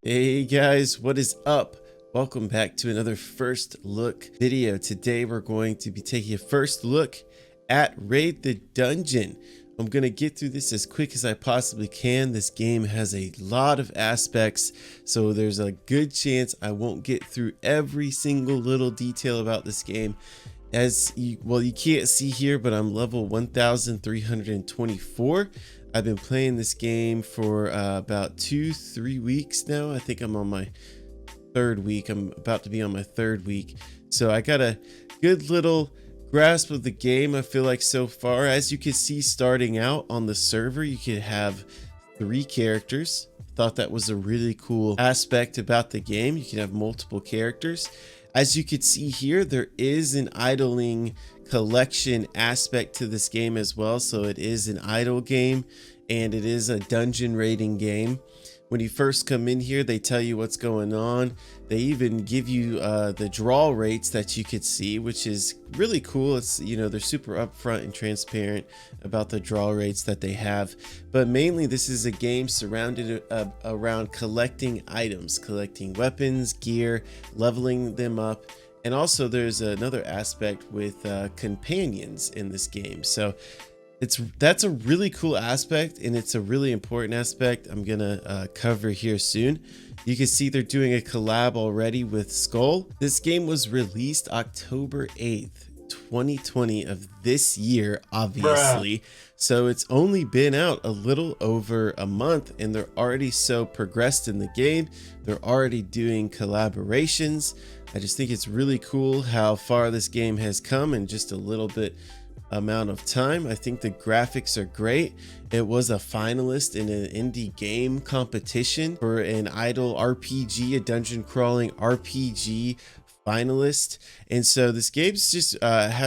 Hey guys, what is up? Welcome back to another first look video. Today we're going to be taking a first look at Raid the Dungeon. I'm going to get through this as quick as I possibly can. This game has a lot of aspects, so there's a good chance I won't get through every single little detail about this game. You can't see here, but I'm level 1324. I've been playing this game for about 2-3 weeks now. I think I'm on my third week. I'm about to be on my third week. So I got a good little grasp of the game, I feel like, so far. As you can see, starting out on the server, you could have 3 characters. Thought that was a really cool aspect about the game. You can have multiple characters. As you can see here, there is an idling collection aspect to this game as well. So it is an idle game and it is a dungeon raiding game. When you first come in here, they tell you what's going on. They even give you the draw rates that you could see, which is really cool. It's, you know, they're super upfront and transparent about the draw rates that they have. But mainly this is a game surrounded around collecting items, collecting weapons, gear, leveling them up. And also there's another aspect with companions in this game. So that's a really cool aspect, and it's a really important aspect I'm gonna cover here soon. You can see they're doing a collab already with Skull. This game was released October 8th 2020 of this year, obviously. So it's only been out a little over a month and they're already so progressed in the game. They're already doing collaborations. I just think it's really cool how far this game has come in just a little bit amount of time. I think the graphics are great. It was a finalist in an indie game competition for an idle RPG, a dungeon crawling RPG finalist. And so this game's just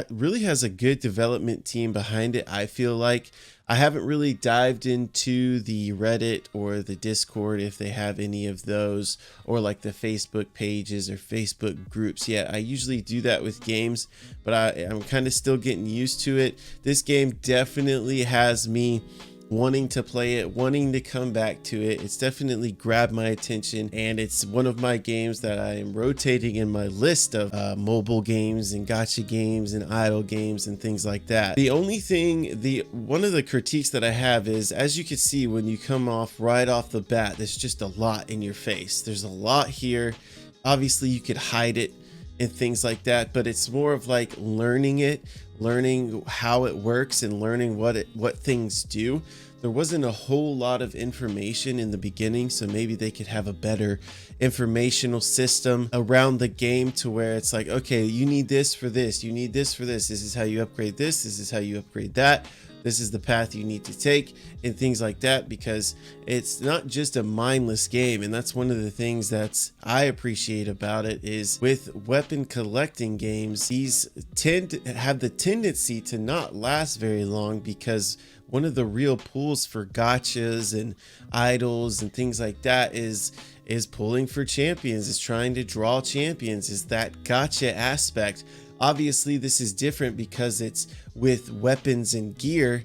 really has a good development team behind it. I feel like I haven't really dived into the Reddit or the Discord, if they have any of those, or like the Facebook pages or Facebook groups yet. I usually do that with games, but I'm kind of still getting used to it. This game definitely has me wanting to play it, wanting to come back to it. It's definitely grabbed my attention, and it's one of my games that I am rotating in my list of mobile games and gacha games and idle games and things like that. The only thing, one of the critiques that I have is, as you can see, when you come off right off the bat, there's just a lot in your face. There's a lot here. Obviously you could hide it and things like that, but it's more of like learning it, learning how it works and learning what things do. There wasn't a whole lot of information in the beginning, so maybe they could have a better informational system around the game to where it's like, okay, you need this for this, you need this for this, this is how you upgrade this is how you upgrade that, this is the path you need to take, and things like that, because it's not just a mindless game. And that's one of the things that I appreciate about it, is with weapon collecting games, these tend to have the tendency to not last very long, because one of the real pools for gachas and idols and things like that is pulling for champions, is trying to draw champions, is that gacha aspect. Obviously this is different because it's with weapons and gear,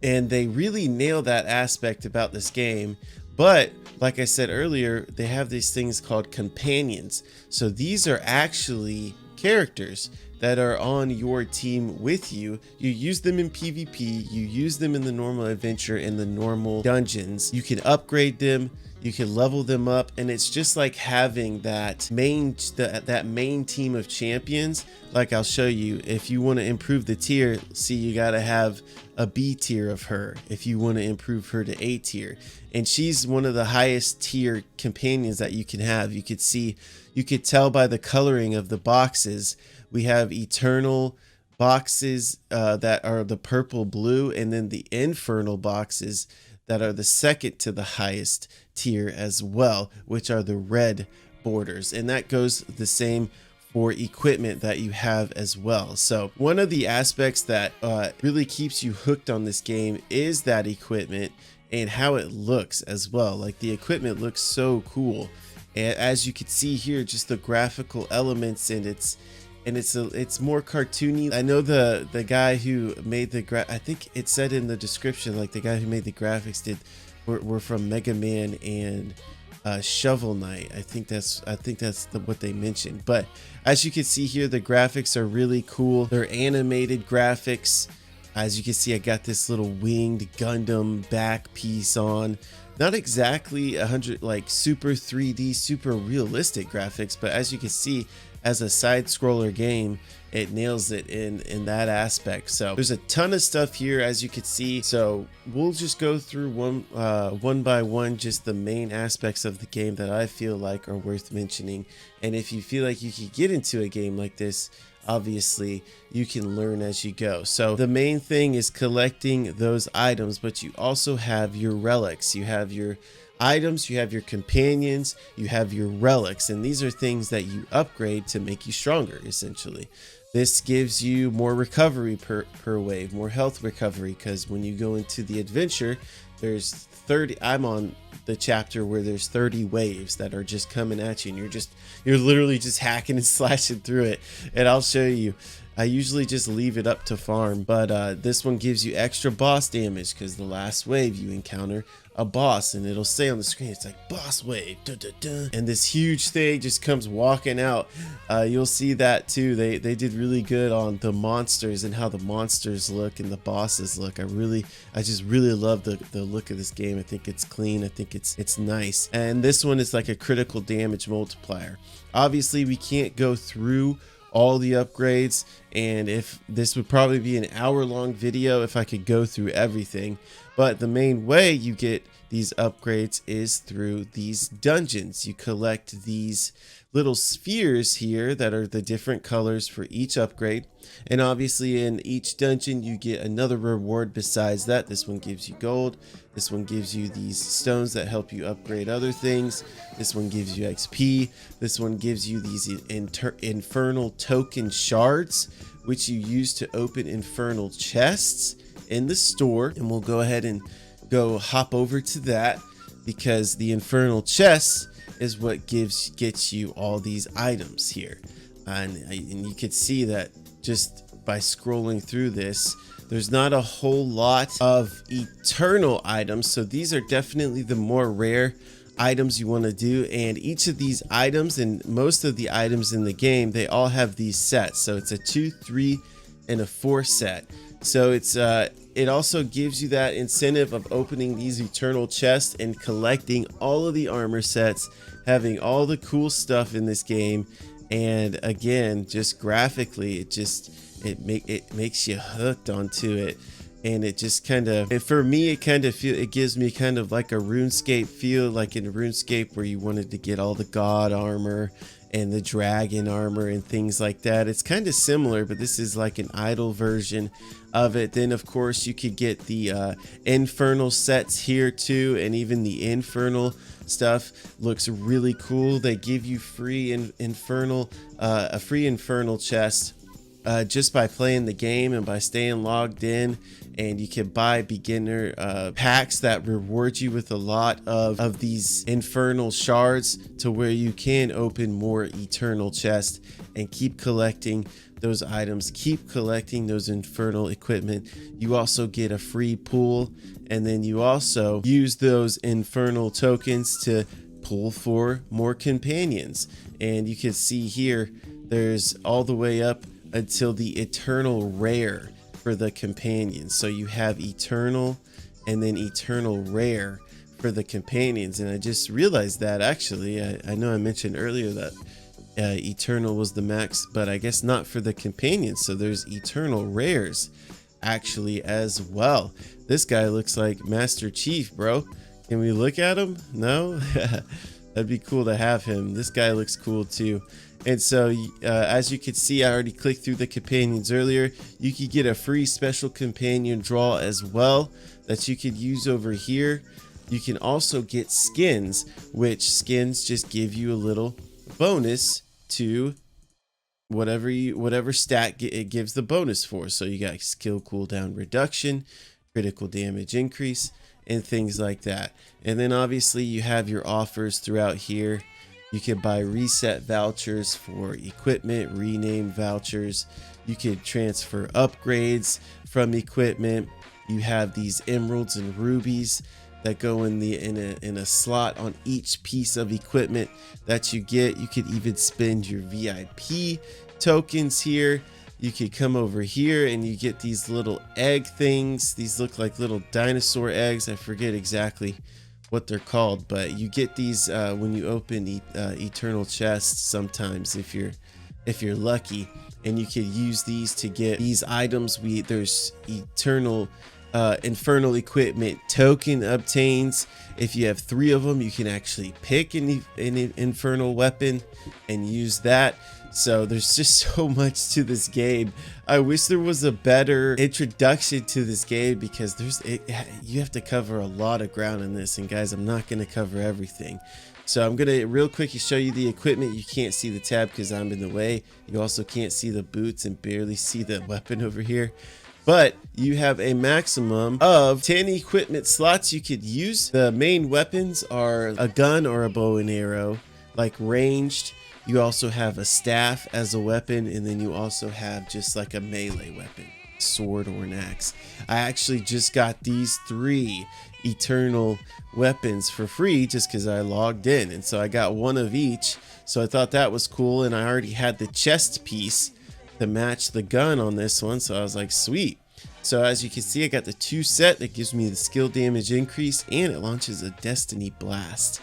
and they really nail that aspect about this game. But like I said earlier, they have these things called companions. So these are actually characters that are on your team with you. You use them in PvP, you use them in the normal adventure, in the normal dungeons. You can upgrade them, you can level them up, and it's just like having that main team of champions. Like I'll show you, if you want to improve the tier, see, you got to have a B tier of her if you want to improve her to A tier, and she's one of the highest tier companions that you can have. You could see, you could tell by the coloring of the boxes. We have eternal boxes that are the purple blue, and then the infernal boxes that are the second to the highest tier as well, which are the red borders. And that goes the same for equipment that you have as well. So one of the aspects that really keeps you hooked on this game is that equipment and how it looks as well. Like, the equipment looks so cool, and as you can see here, just the graphical elements, and it's more cartoony. I know the guy who made the I think it said in the description, like, the guy who made the graphics were from Mega Man and Shovel Knight. I think that's what they mentioned. But as you can see here, the graphics are really cool. They're animated graphics. As you can see, I got this little winged Gundam back piece on. Not exactly 100 like super 3D, super realistic graphics, but as you can see, as a side scroller game, it nails it in that aspect. So there's a ton of stuff here, as you can see. So we'll just go through one by one, just the main aspects of the game that I feel like are worth mentioning. And if you feel like you could get into a game like this, obviously you can learn as you go. So the main thing is collecting those items, but you also have your relics. You have your items, you have your companions, you have your relics, and these are things that you upgrade to make you stronger, essentially. This gives you more recovery per wave, more health recovery, because when you go into the adventure, there's 30, I'm on the chapter where there's 30 waves that are just coming at you, and you're literally just hacking and slashing through it. And I'll show you. I usually just leave it up to farm, but this one gives you extra boss damage, because the last wave you encounter a boss, and it'll say on the screen, it's like boss wave, dun, dun, dun. And this huge thing just comes walking out. You'll see that too. They did really good on the monsters and how the monsters look and the bosses look. I just really love the look of this game. I think it's clean. I think it's nice. And this one is like a critical damage multiplier. Obviously we can't go through all the upgrades, and if this would probably be an hour-long video if I could go through everything, but the main way you get these upgrades is through these dungeons. You collect these little spheres here that are the different colors for each upgrade, and obviously in each dungeon you get another reward besides that. This one gives you gold, this one gives you these stones that help you upgrade other things, this one gives you XP, this one gives you these infernal token shards, which you use to open infernal chests in the store. And we'll go ahead and hop over to that, because the infernal chests is what gets you all these items here. And you can see that just by scrolling through this, there's not a whole lot of eternal items, so these are definitely the more rare items you want to do. And each of these items, and most of the items in the game, they all have these sets. So it's a 2, 3, and a 4 set. So it also gives you that incentive of opening these eternal chests and collecting all of the armor sets, having all the cool stuff in this game. And again, just graphically, it makes you hooked onto it. And it just kind of, for me, it gives me kind of like a RuneScape feel, like in RuneScape where you wanted to get all the god armor and the dragon armor and things like that. It's kind of similar, but this is like an idle version of it. Then of course you could get the infernal sets here too, and even the infernal stuff looks really cool. They give you free a free infernal chest just by playing the game and by staying logged in. And you can buy beginner packs that reward you with a lot of these infernal shards, to where you can open more eternal chests and keep collecting those items, keep collecting those infernal equipment. You also get a free pool, and then you also use those infernal tokens to pull for more companions. And you can see here, there's all the way up until the eternal rare for the companions. So you have eternal and then eternal rare for the companions. And I just realized that actually, I know I mentioned earlier that eternal was the max, but I guess not for the companions. So there's eternal rares actually as well. This guy looks like Master Chief, bro. Can we look at him? No? That'd be cool to have him. This guy looks cool too. And so as you can see, I already clicked through the companions earlier. You could get a free special companion draw as well that you could use over here. You can also get skins, which skins just give you a little bonus to whatever stat it gives the bonus for. So you got skill cooldown reduction, critical damage increase, and things like that. And then obviously you have your offers throughout here. You can buy reset vouchers for equipment, rename vouchers. You can transfer upgrades from equipment. You have these emeralds and rubies that go in a slot on each piece of equipment that you get. You could even spend your VIP tokens here. You could come over here and you get these little egg things. These look like little dinosaur eggs. I forget exactly what they're called, but you get these when you open eternal chests sometimes if you're lucky, and you could use these to get these items. There's eternal infernal equipment token obtains. If you have 3 of them, you can actually pick an infernal weapon and use that. So there's just so much to this game. I wish there was a better introduction to this game, because you have to cover a lot of ground in this, and guys, I'm not going to cover everything. So I'm gonna real quick show you the equipment. You can't see the tab because I'm in the way. You also can't see the boots and barely see the weapon over here. But you have a maximum of 10 equipment slots you could use. The main weapons are a gun or a bow and arrow, like ranged. You also have a staff as a weapon, and then you also have just like a melee weapon, sword or an axe. I actually just got these 3 eternal weapons for free just because I logged in, and so I got 1 of each. So I thought that was cool, and I already had the chest piece to match the gun on this one, so I was like, sweet. So as you can see, I got the 2 set that gives me the skill damage increase, and it launches a destiny blast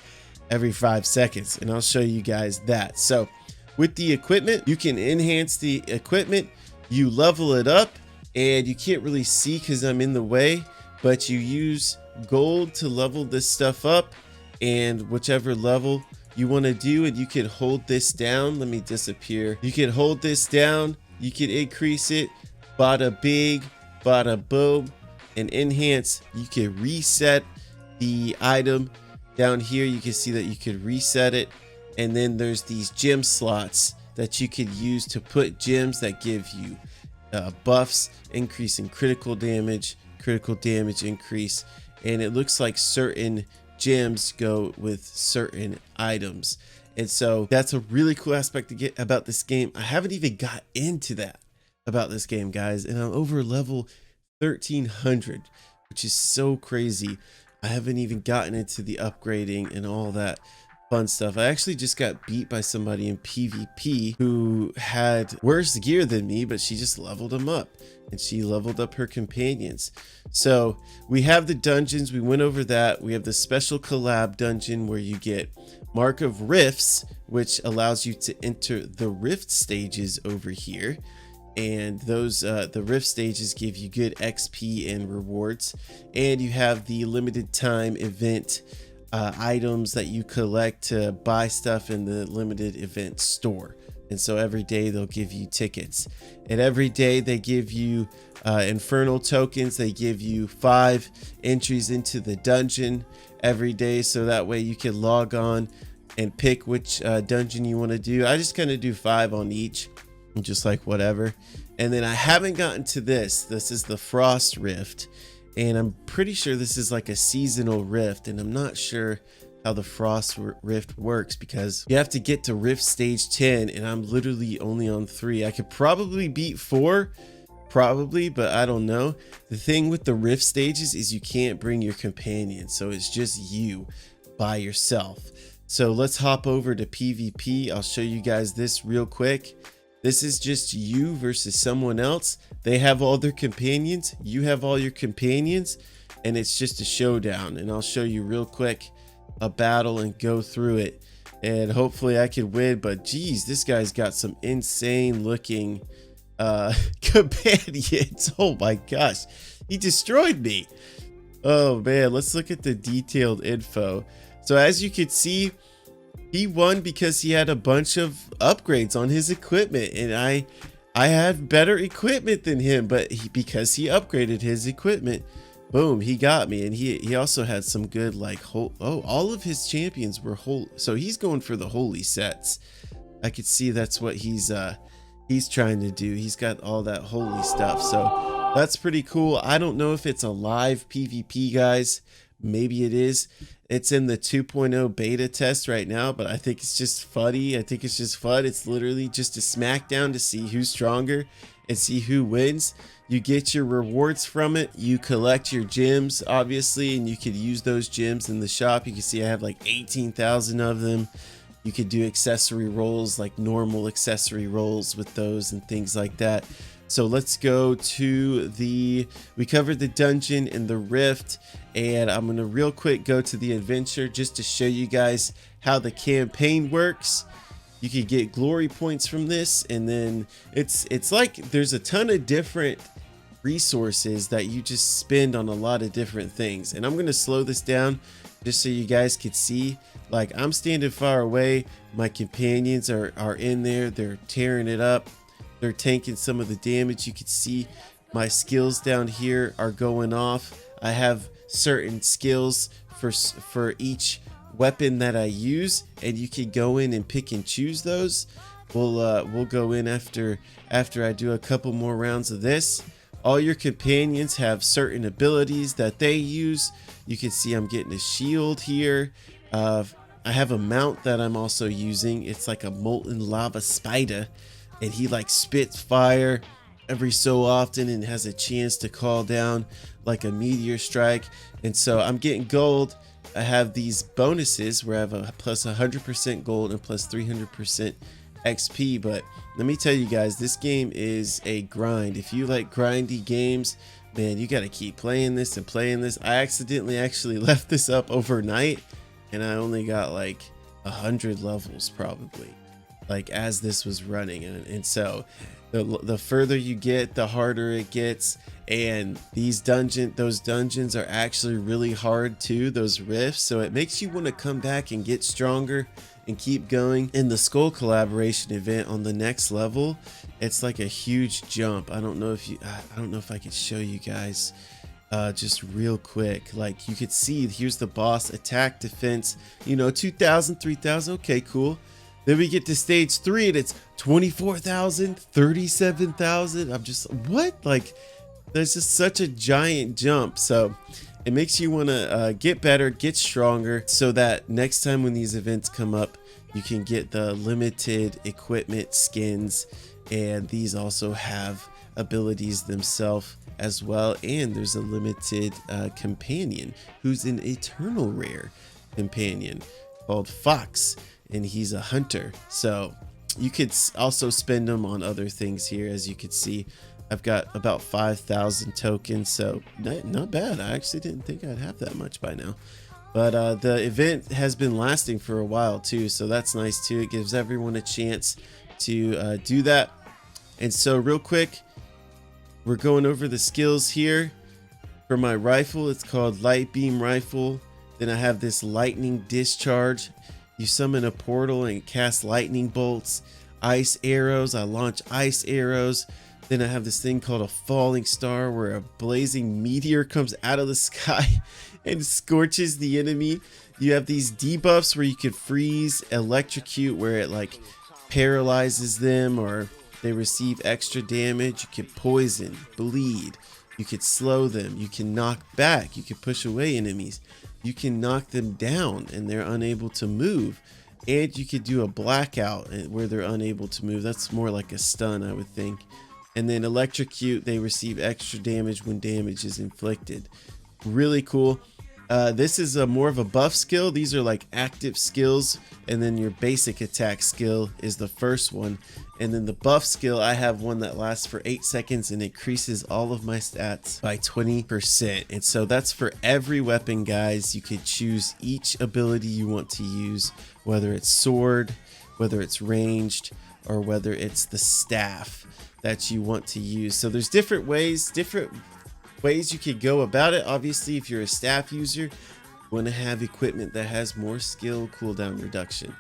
every 5 seconds, and I'll show you guys that. So with the equipment, you can enhance the equipment, you level it up, and you can't really see because I'm in the way, but you use gold to level this stuff up, and whichever level you want to do, and you can hold this down. Let me disappear. You can hold this down, you can increase it, bada big, bada boom, and enhance. You can reset the item. Down here you can see that you could reset it, and then there's these gem slots that you could use to put gems that give you buffs, increase in critical damage increase, and it looks like certain gems go with certain items. And so that's a really cool aspect to get about this game. I haven't even got into that about this game, guys, and I'm over level 1300, which is so crazy. I haven't even gotten into the upgrading and all that fun stuff. I actually just got beat by somebody in PvP who had worse gear than me, but she just leveled them up, and she leveled up her companions. So we have the dungeons, we went over that. We have the special collab dungeon where you get Mark of Rifts, which allows you to enter the rift stages over here. And those the rift stages give you good XP and rewards. And you have the limited time event items that you collect to buy stuff in the limited event store. And so every day they'll give you tickets, and every day they give you infernal tokens. They give you 5 entries into the dungeon every day, so that way you can log on and pick which dungeon you want to do. I just kind of do 5 on each, just like whatever. And then I haven't gotten to this is the Frost Rift, and I'm pretty sure this is like a seasonal rift, and I'm not sure how the Frost Rift works because you have to get to Rift Stage 10, and I'm literally only on 3. I could probably beat 4, probably, but I don't know. The thing with the Rift stages is you can't bring your companion, so it's just you by yourself. So let's hop over to PvP. I'll show you guys this real quick. This is just you versus someone else. They have all their companions, you have all your companions, and it's just a showdown. And I'll show you real quick a battle and go through it, and hopefully I can win. But geez, this guy's got some insane looking companions. Oh my gosh, he destroyed me. Oh man, let's look at the detailed info. So as you can see, he won because he had a bunch of upgrades on his equipment, and I had better equipment than him, but because he upgraded his equipment, boom, he got me. And he also had some good like all of his champions were whole, so he's going for the holy sets. I could see that's what he's trying to do. He's got all that holy stuff, so that's pretty cool. I don't know if it's a live PvP, guys. Maybe it is. It's in the 2.0 beta test right now, but I think it's just funny. I think it's just fun. It's literally just a smackdown to see who's stronger, and see who wins. You get your rewards from it. You collect your gems, obviously, and you could use those gems in the shop. You can see I have like 18,000 of them. You could do accessory rolls, like normal accessory rolls with those and things like that. So let's go to we covered the dungeon and the rift, and I'm gonna real quick go to the adventure just to show you guys how the campaign works. You can get glory points from this, and then it's like there's a ton of different resources that you just spend on a lot of different things. And I'm going to slow this down just so you guys could see. Like, I'm standing far away, my companions are in there, they're tearing it up, they're tanking some of the damage. You can see my skills down here are going off. I have certain skills for each weapon that I use, and you can go in and pick and choose those. We'll go in after I do a couple more rounds of this. All your companions have certain abilities that they use. You can see I'm getting a shield here. I have a mount that I'm also using. It's like a molten lava spider, and he like spits fire every so often and has a chance to call down like a meteor strike. And so I'm getting gold. I have these bonuses where I have a plus 100% gold and plus 300% XP. But let me tell you guys, this game is a grind. If you like grindy games, man, you got to keep playing this and playing this. I accidentally actually left this up overnight, and I only got like 100 levels probably, like as this was running. And so the further you get, the harder it gets. And those dungeons are actually really hard too, those rifts. So it makes you want to come back and get stronger and keep going. In the Skull collaboration event on the next level, it's like a huge jump. I don't know if I could show you guys just real quick. Like, you could see here's the boss attack, defense, 2,000, 3,000. Okay, cool. Then we get to stage 3 and it's 24,000, 37,000. I'm just, what? Like, there's just such a giant jump. So it makes you want to get better, get stronger, so that next time when these events come up, you can get the limited equipment skins. And these also have abilities themselves as well. And there's a limited companion who's an eternal rare companion called Fox, and he's a hunter. So you could also spend them on other things here. As you can see, I've got about 5,000 tokens, so not bad. I actually didn't think I'd have that much by now. But the event has been lasting for a while too, so that's nice too. It gives everyone a chance to do that. And so real quick, we're going over the skills here. For my rifle, it's called Light Beam Rifle. Then I have this Lightning Discharge. You summon a portal and cast lightning bolts. Ice arrows, I launch ice arrows. Then I have this thing called a falling star, where a blazing meteor comes out of the sky and scorches the enemy. You have these debuffs where you could freeze, electrocute, where it like paralyzes them or they receive extra damage. You could poison, bleed. You could slow them. You can knock back. You can push away enemies. You can knock them down and they're unable to move. And you could do a blackout where they're unable to move. That's more like a stun, I would think. And then electrocute, they receive extra damage when damage is inflicted. Really cool. This is more of a buff skill. These are like active skills, and then your basic attack skill is the first one. And then the buff skill, I have one that lasts for 8 seconds and increases all of my stats by 20%. And so that's for every weapon, guys. You could choose each ability you want to use, whether it's sword, whether it's ranged, or whether it's the staff that you want to use. So there's different ways you could go about it. Obviously, if you're a staff user, you want to have equipment that has more skill cooldown reduction.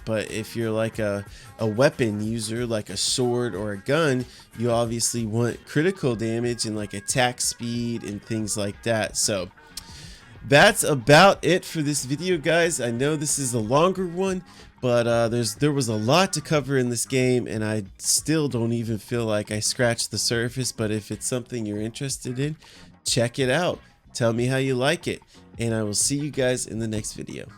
But if you're like a weapon user, like a sword or a gun, you obviously want critical damage and like attack speed and things like that. So that's about it for this video, guys. I know this is a longer one, but there was a lot to cover in this game, and I still don't even feel like I scratched the surface. But if it's something you're interested in, check it out. Tell me how you like it, and I will see you guys in the next video.